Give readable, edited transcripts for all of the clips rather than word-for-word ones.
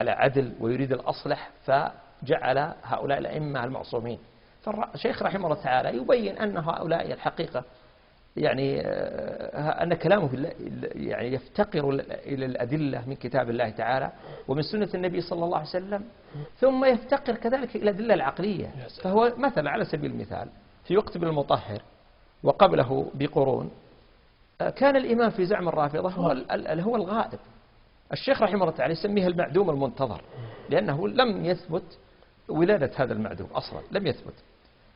على عدل ويريد الأصلح فجعل هؤلاء الأئمة المعصومين. فالشيخ رحمه الله تعالى يبين أن هؤلاء الحقيقة يعني أن كلامه يعني يفتقر إلى الأدلة من كتاب الله تعالى ومن سنة النبي صلى الله عليه وسلم، ثم يفتقر كذلك إلى الأدلة العقلية. فهو مثلا على سبيل المثال في وقت ابن المطهر وقبله بقرون كان الإمام في زعم الرافضة هو الغائب. الشيخ رحمه الله تعالى يسميه المعدوم المنتظر، لأنه لم يثبت ولادة هذا المعدوم أصلا، لم يثبت.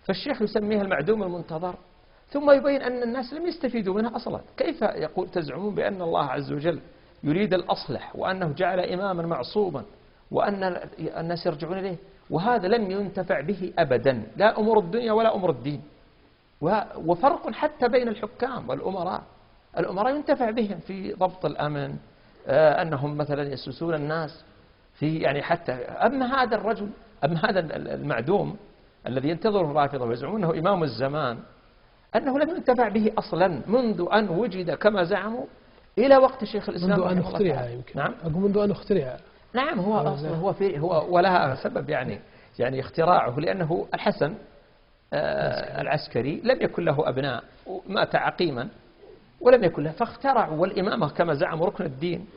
فالشيخ يسميه المعدوم المنتظر، ثم يبين أن الناس لم يستفيدوا منها أصلا. كيف يقول تزعمون بأن الله عز وجل يريد الأصلح وأنه جعل إماما معصوما وأن الناس يرجعون إليه، وهذا لم ينتفع به أبدا، لا أمور الدنيا ولا أمور الدين. وفرق حتى بين الحكام والأمراء. الأمراء ينتفع بهم في ضبط الأمن، أنهم مثلا يسوسون الناس في يعني حتى. أما هذا الرجل، أما هذا المعدوم الذي ينتظره الرافضة ويزعمون أنه إمام الزمان، أنه لم ينتفع به أصلا منذ أن وجد كما زعموا إلى وقت شيخ الإسلام منذ أن اخترع. يمكن نعم، أقول منذ أن اخترع. نعم، هو أصلا هو ولها سبب يعني اختراعه، لأنه الحسن العسكري لم يكن له أبناء، مات عقيما ولم يكن له، فاخترعوا، والإمامة كما زعموا ركن الدين،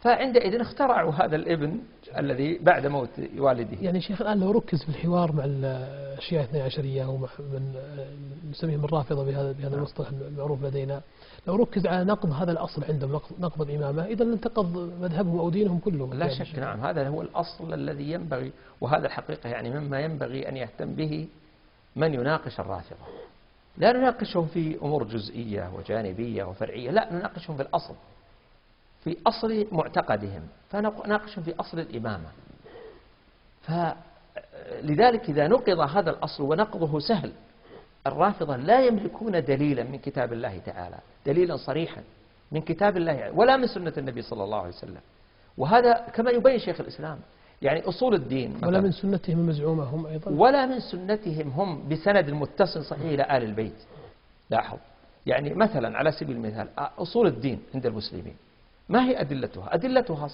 فعندئذ اخترعوا هذا الابن الذي بعد موت والده. يعني شيخ الآن لو ركز في الحوار مع الشيعة الاثني عشرية ومع من نسميهم الرافضة بهذا المصطلح المعروف لدينا، لو ركز على نقض هذا الأصل عندهم، نقض الإمامة، إذا انتقض مذهبهم أو دينهم كله. لا شك، نعم، هذا هو الأصل الذي ينبغي، وهذا الحقيقة يعني مما ينبغي أن يهتم به من يناقش الرافضة. لا نناقشهم في أمور جزئية وجانبية وفرعية، لا، نناقشهم في الأصل، في أصل معتقدهم، فنناقشهم في أصل الإمامة. فلذلك إذا نقض هذا الأصل، ونقضه سهل، الرافضة لا يملكون دليلا من كتاب الله تعالى، دليلا صريحا من كتاب الله ولا من سنة النبي صلى الله عليه وسلم. وهذا كما يبين شيخ الإسلام، يعني أصول الدين ولا من سنتهم المزعومة هم أيضا، ولا من سنتهم هم بسند متصل صحيح إلى آل البيت. لاحظ، يعني مثلا على سبيل المثال أصول الدين عند المسلمين ما هي أدلتها؟ أدلتها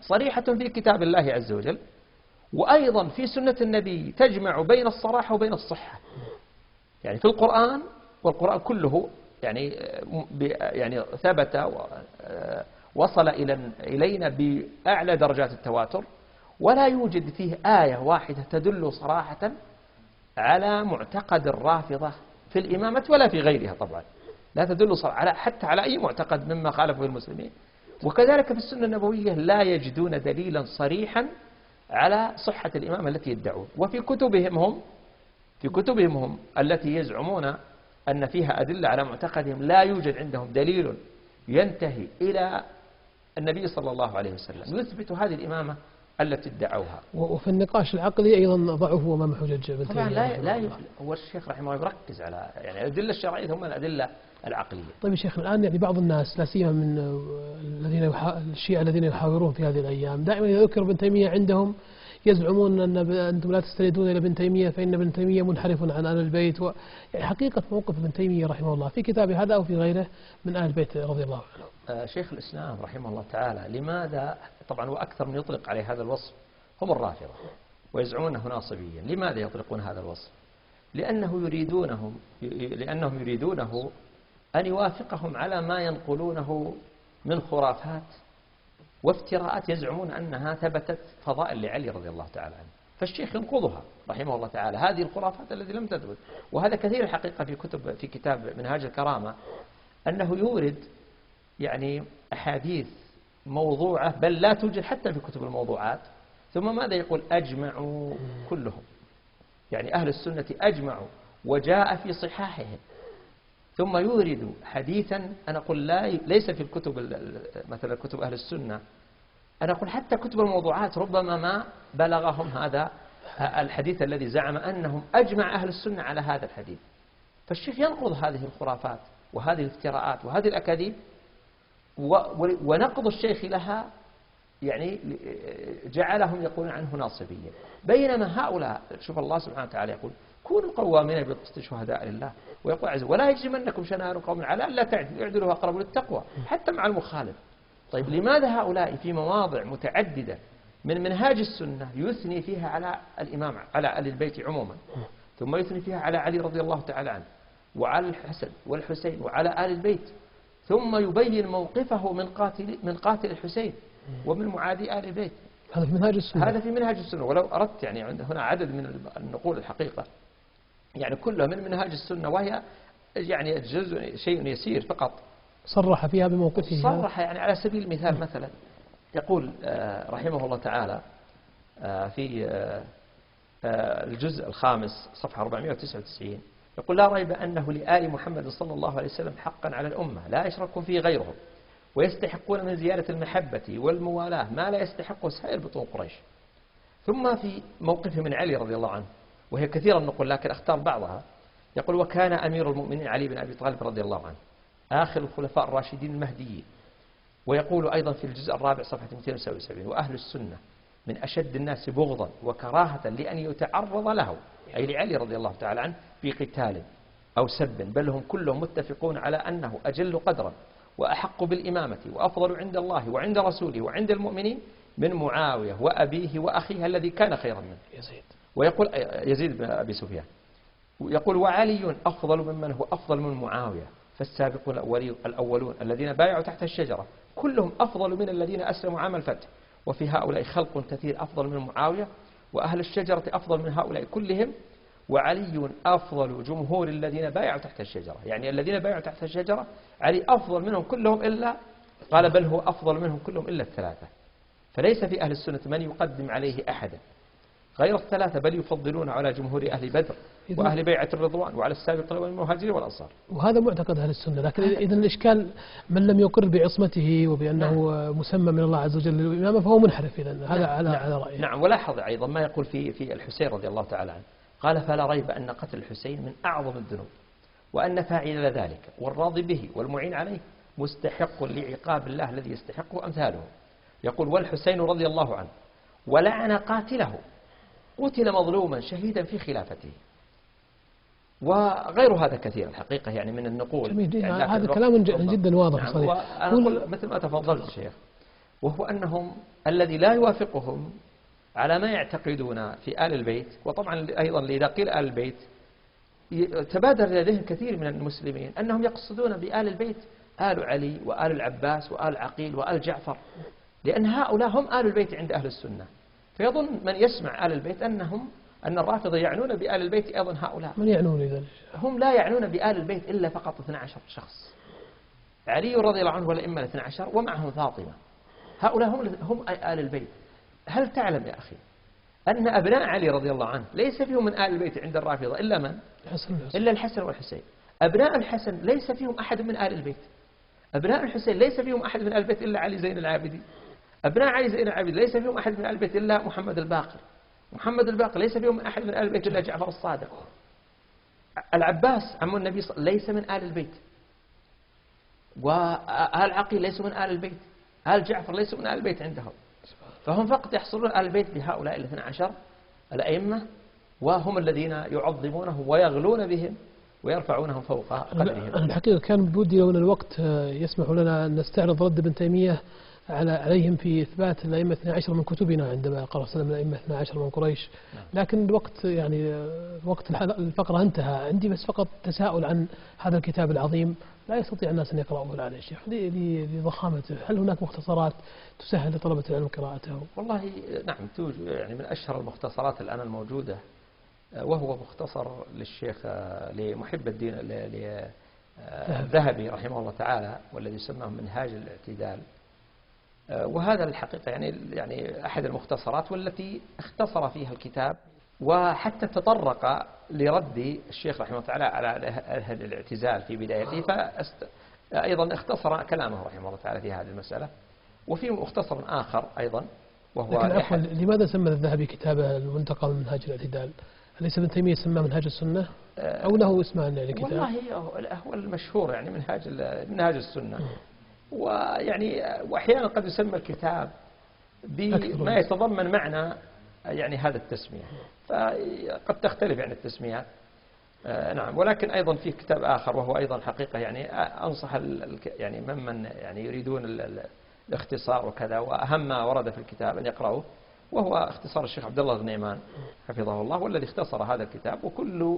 صريحة في كتاب الله عز وجل، وأيضا في سنة النبي تجمع بين الصراحة وبين الصحة. يعني في القرآن، والقرآن كله يعني ثبت وصل إلينا بأعلى درجات التواتر، ولا يوجد فيه آية واحدة تدل صراحة على معتقد الرافضة في الإمامة ولا في غيرها. طبعا لا تدل حتى على أي معتقد مما خالفه المسلمين. وكذلك في السنة النبوية لا يجدون دليلا صريحا على صحة الإمامة التي يدعون. وفي كتبهم هم التي يزعمون أن فيها أدلة على معتقدهم لا يوجد عندهم دليل ينتهي إلى النبي صلى الله عليه وسلم يثبت هذه الإمامة التي ادعوها. وفي النقاش العقلي أيضا ضعفوا أمام حجج ابن تيمية. طبعا لا هو الشيخ رحمه الله يركز على يعني الأدلة الشرعية ثم الأدلة العقلية. طيب يا شيخ، الآن يعني بعض الناس لا سيما من الشيعة الذين يحاورون في هذه الأيام دائما إذا ذكر ابن تيمية عندهم يزعمون أن أنتم لا تستندون إلى ابن تيمية فإن ابن تيمية منحرف عن آل البيت. يعني حقيقة موقف ابن تيمية رحمه الله في كتابه هذا أو في غيره من آل البيت رضي الله عنهم. شيخ الإسلام رحمه الله تعالى لماذا، طبعا وأكثر من يطلق عليه هذا الوصف هم الرافضة ويزعمونه ناصبيا. لماذا يطلقون هذا الوصف؟ لأنهم يريدونه أن يوافقهم على ما ينقلونه من خرافات وافتراءات يزعمون أنها ثبتت فضائل لعلي رضي الله تعالى عنه. فالشيخ ينقضها رحمه الله تعالى، هذه الخرافات التي لم تثبت. وهذا كثير الحقيقة في كتاب منهاج الكرامة، أنه يورد يعني أحاديث موضوعة بل لا توجد حتى في كتب الموضوعات، ثم ماذا يقول؟ أجمعوا كلهم، يعني أهل السنة أجمعوا وجاء في صحاحهم. ثم يورد حديثا أنا أقول ليس في الكتب مثلا كتب أهل السنة، أنا أقول حتى كتب الموضوعات ربما ما بلغهم هذا الحديث الذي زعم أنهم أجمع أهل السنة على هذا الحديث. فالشيخ ينقض هذه الخرافات وهذه الافتراءات وهذه الأكاذيب، ونقض الشيخ لها يعني جعلهم يقولون عنه ناصبيا. بينما هؤلاء شوف الله سبحانه وتعالى يقول كونوا قوامين بالقسط شهداء لله، ويقول عز ولا يجرمنكم شنآن قوم على ألا تعدلوا اعدلوا أقرب للتقوى حتى مع المخالف. طيب لماذا هؤلاء في مواضع متعددة من منهاج السنة يثني فيها على الإمام على آل البيت عموما، ثم يثني فيها على علي رضي الله تعالى عنه وعلى الحسن والحسين وعلى آل البيت، ثم يبين موقفه من قاتل الحسين ومن معادي آل البيت؟ هذا في منهاج السنة. هذا في منهاج السنة. ولو أردت يعني هنا عدد من النقول الحقيقة يعني كلها من منهاج السنة، وهي يعني شيء يسير فقط صرح فيها بموقفه. صرح يعني على سبيل المثال مثلا يقول رحمه الله تعالى في الجزء الخامس صفحة 499 يقول: لا ريب أنه لآل محمد صلى الله عليه وسلم حقا على الأمة لا يشرك فيه غيرهم، ويستحقون من زيادة المحبة والموالاة ما لا يستحقه سائر بطون قريش. ثم في موقفه من علي رضي الله عنه، وهي كثيرة النقول لكن اختار بعضها، يقول: وكان أمير المؤمنين علي بن أبي طالب رضي الله عنه آخر الخلفاء الراشدين المهديين. ويقول أيضا في الجزء الرابع صفحة 277: وأهل السنة من أشد الناس بغضا وكراهة لأن يتعرض له، أي لعلي رضي الله تعالى عنه، بقتال أو سب، بل هم كلهم متفقون على أنه أجل قدرا وأحق بالإمامة وأفضل عند الله وعند رسوله وعند المؤمنين من معاوية وأبيه وأخيه الذي كان خيرا منه يزيد. ويقول يزيد بن أبي سفيان. ويقول: وعلي أفضل ممن هو أفضل من معاوية، فالسابقون الأولون الذين بايعوا تحت الشجرة كلهم أفضل من الذين أسلموا عام الفتح، وفي هؤلاء خلق كثير أفضل من معاوية، وأهل الشجرة أفضل من هؤلاء كلهم، وعلي أفضل جمهور الذين بايعوا تحت الشجرة. يعني الذين بايعوا تحت الشجرة علي أفضل منهم كلهم إلا، قال بل هو أفضل منهم كلهم إلا الثلاثة. فليس في أهل السنة من يقدم عليه أحدا غير الثلاثة، بل يفضلون على جمهور أهل بدر وأهل بيعة الرضوان وعلى السابقين والمهاجرين والأنصار. وهذا معتقد أهل السنة. لكن إذا الإشكال من لم يقر بعصمته وبأنه مسمى من الله عز وجل للإمامة فهو منحرف. إذا هذا على رأيه. نعم. ولاحظ أيضا ما يقول في الحسين رضي الله تعالى عنه، قال: فلا ريب أن قتل الحسين من أعظم الذنوب، وأن فاعل ذلك والراضي به والمعين عليه مستحق لعقاب الله الذي يستحقه أمثاله. يقول: والحسين رضي الله عنه ولعن قاتله، قتل مظلوما شهيدا في خلافته. وغير هذا كثير الحقيقة يعني من النقول. يعني هذا كلام جدا واضح. نعم. وأنا أقول مثل ما تفضلت شيخ، وهو أنهم الذي لا يوافقهم على ما يعتقدون في آل البيت، وطبعا أيضا إذا قيل آل البيت تبادر لديهم كثير من المسلمين أنهم يقصدون بآل البيت آل علي وآل العباس وآل عقيل وآل جعفر، لأن هؤلاء هم آل البيت عند أهل السنة. فيظن من يسمع آل البيت أن الرافضة يعنون بآل البيت أيضا هؤلاء. من يعنون ذلك؟ هم لا يعنون بآل البيت إلا فقط 12 شخص: علي رضي الله عنه والأئمة 12 ومعهم فاطمة. هؤلاء هم آل البيت. هل تعلم يا أخي أن أبناء علي رضي الله عنه ليس فيهم من آل البيت عند الرافضة إلا من؟ إلا الحسن والحسين. أبناء الحسن ليس فيهم أحد من آل البيت. أبناء الحسين ليس فيهم أحد من آل البيت إلا علي زين العابدين. أبناء علي زين العابدين ليس فيهم أحد من آل البيت إلا محمد الباقر. محمد الباقر ليس فيهم أحد من آل البيت إلا جعفر الصادق. العباس عم النبي ليس من آل البيت، وآل عقيل ليسوا من آل البيت، آل جعفر ليسوا من آل البيت عندهم. فهم فقط يحصلون آل البيت بهؤلاء 12 الأئمة، وهم الذين يعظمونهم ويغلون بهم ويرفعونهم فوق قدرهم. الحقيقة كان بودي لو أن الوقت يسمح لنا أن نستعرض رد ابن تيمية عليهم في إثبات الأئمة 12 من كتبنا عندما قال صلى الله عليه وسلم الأئمة 12 من قريش. لكن الوقت يعني وقت الفقرة انتهى. عندي بس فقط تساؤل عن هذا الكتاب العظيم لا يستطيع الناس أن يقرأوه الآن يا شيخ لضخامته. هل هناك مختصرات تسهل لطلبة العلم قراءته؟ والله نعم توجد. يعني من أشهر المختصرات الآن الموجودة وهو مختصر للشيخ لمحب الدين الذهبي رحمه الله تعالى، والذي يسمى منهاج الاعتدال. وهذا الحقيقة يعني أحد المختصرات والتي اختصر فيها الكتاب، وحتى تطرق لرد الشيخ رحمه الله تعالى على أهل الاعتزال في بدايته، فأيضا اختصر كلامه رحمه الله تعالى في هذه المسألة. وفي مختصر آخر أيضا وهو لكن لماذا سمى الذهبي كتابه المنتقى من منهاج الاعتدال؟ أليس ابن تيمية سماه منهاج السنة أو له اسمان يعني كتاب؟ والله هو المشهور يعني منهاج السنة. ويعني وأحيانا قد يسمى الكتاب بما يتضمن معنى يعني هذا التسمية، فقد تختلف يعني التسميات. نعم. ولكن أيضا في كتاب آخر وهو أيضا حقيقة يعني أنصح يعني ممن يعني يريدون الاختصار وكذا، وأهم ما ورد في الكتاب أن يقرأه، وهو اختصار الشيخ عبد الله الغنيمان حفظه الله، والذي اختصر هذا الكتاب. وكل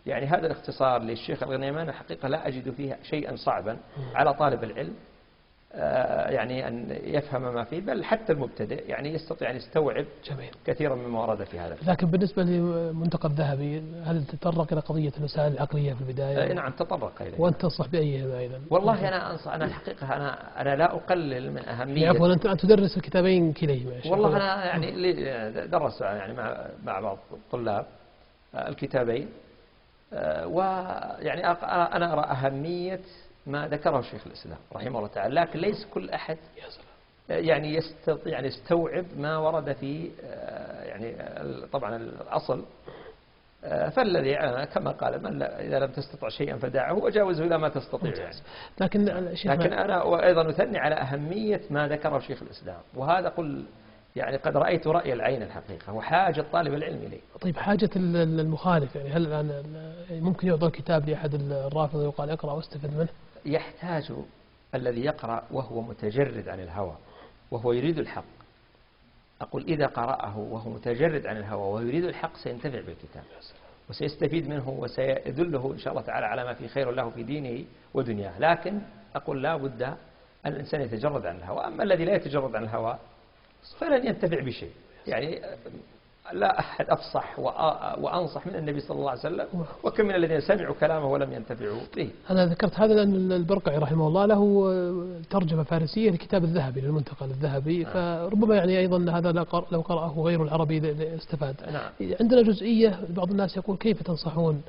يعني هذا الاختصار للشيخ الغنيمان الحقيقة لا أجد فيه شيئا صعبا على طالب العلم يعني أن يفهم ما فيه، بل حتى المبتدئ يعني يستطيع أن يستوعب كثيرا مما ورد في هذا. لكن بالنسبة لمنتقى الذهبي هل تطرق إلى قضية المسائل العقلية في البداية؟ نعم تطرق إليه. وأنت تنصح بأيهما أيضا؟ والله أنا أنصح، أنا الحقيقة أنا لا أقلل من أهمية. عفوا أنت تدرس الكتابين كليهما؟ والله أنا يعني درست يعني مع بعض الطلاب الكتابين، ويعني أنا أرى أهمية ما ذكره شيخ الإسلام رحمه الله تعالى، لكن ليس كل أحد يعني يستطيع أن يستوعب ما ورد في يعني طبعا الأصل. فالذي كما قال من إذا لم تستطع شيئا فدعه وجاوزه إلى ما تستطيع يعني. لكن أنا أيضا أثني على أهمية ما ذكره شيخ الإسلام، وهذا قل يعني قد رأيت رأي العين الحقيقة وحاجة طالب العلم إليه. طيب حاجة المخالف يعني هل الآن ممكن يعطى الكتاب لأحد الرافضة ويقال اقرأ واستفد منه؟ يحتاج الذي يقرأ وهو متجرد عن الهوى وهو يريد الحق. أقول إذا قرأه وهو متجرد عن الهوى ويريد الحق سينتفع بالكتاب وسيستفيد منه وسيدله إن شاء الله تعالى على ما في خير له في دينه ودنياه. لكن أقول لا بد أن الإنسان يتجرد عن الهوى. أما الذي لا يتجرد عن الهوى فلن ينتفع بشيء. يعني لا أحد أفصح وأنصح من النبي صلى الله عليه وسلم، وكم من الذين سمعوا كلامه ولم ينتفعوا به. أنا ذكرت هذا لأن البرقعي رحمه الله له ترجمة فارسية لكتاب الذهبي للمنتقى الذهبي، فربما يعني أيضا هذا لو قرأه غير العربي استفاد. نعم. عندنا جزئية بعض الناس يقول كيف تنصحون